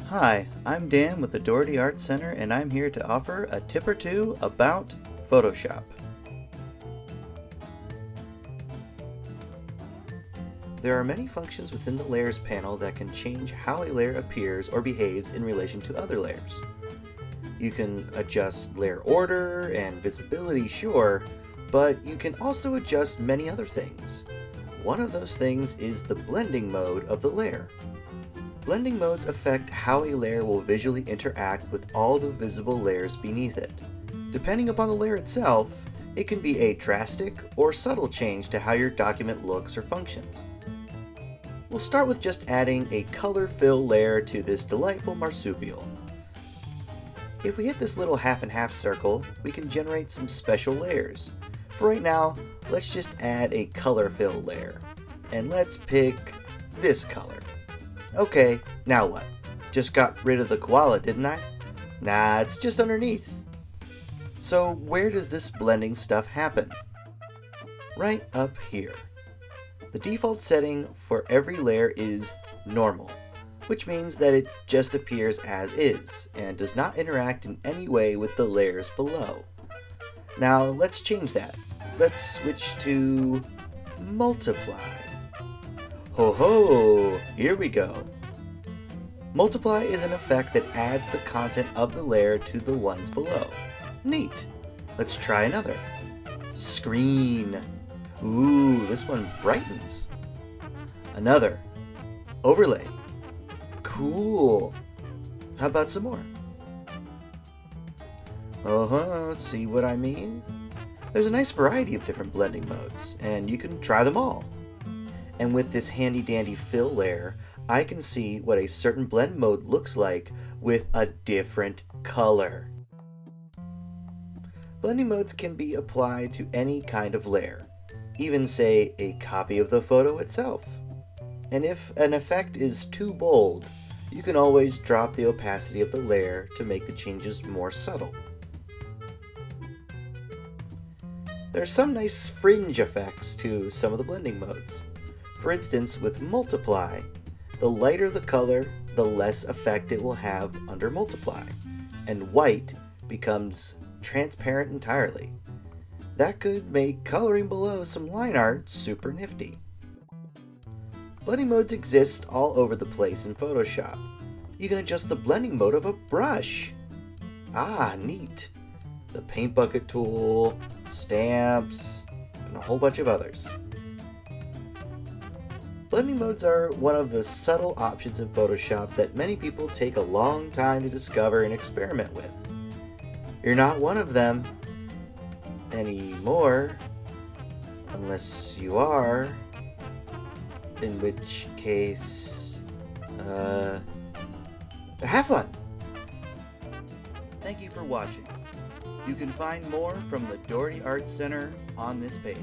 Hi, I'm Dan with the Dougherty Art Center, and I'm here to offer a tip or two about Photoshop. There are many functions within the Layers panel that can change how a layer appears or behaves in relation to other layers. You can adjust layer order and visibility, sure, but you can also adjust many other things. One of those things is the blending mode of the layer. Blending modes affect how a layer will visually interact with all the visible layers beneath it. Depending upon the layer itself, it can be a drastic or subtle change to how your document looks or functions. We'll start with just adding a color fill layer to this delightful marsupial. If we hit this little half and half circle, we can generate some special layers. For right now, let's just add a color fill layer. And let's pick this color. Okay, now what? Just got rid of the koala, didn't I? Nah, it's just underneath. So where does this blending stuff happen? Right up here. The default setting for every layer is normal, which means that it just appears as is and does not interact in any way with the layers below. Now let's change that. Let's switch to multiply. Ho ho, here we go. Multiply is an effect that adds the content of the layer to the ones below. Neat. Let's try another. Screen. Ooh, this one brightens. Another. Overlay. Cool. How about some more? See what I mean? There's a nice variety of different blending modes, and you can try them all. And with this handy dandy fill layer, I can see what a certain blend mode looks like with a different color. Blending modes can be applied to any kind of layer, even say a copy of the photo itself. And if an effect is too bold, you can always drop the opacity of the layer to make the changes more subtle. There are some nice fringe effects to some of the blending modes. For instance, with multiply, the lighter the color, the less effect it will have under multiply, and white becomes transparent entirely. That could make coloring below some line art super nifty. Blending modes exist all over the place in Photoshop. You can adjust the blending mode of a brush. Ah, neat. The paint bucket tool, stamps, and a whole bunch of others. Blending modes are one of the subtle options in Photoshop that many people take a long time to discover and experiment with. You're not one of them anymore, unless you are, in which case, have fun! Thank you for watching. You can find more from the Dougherty Art Center on this page.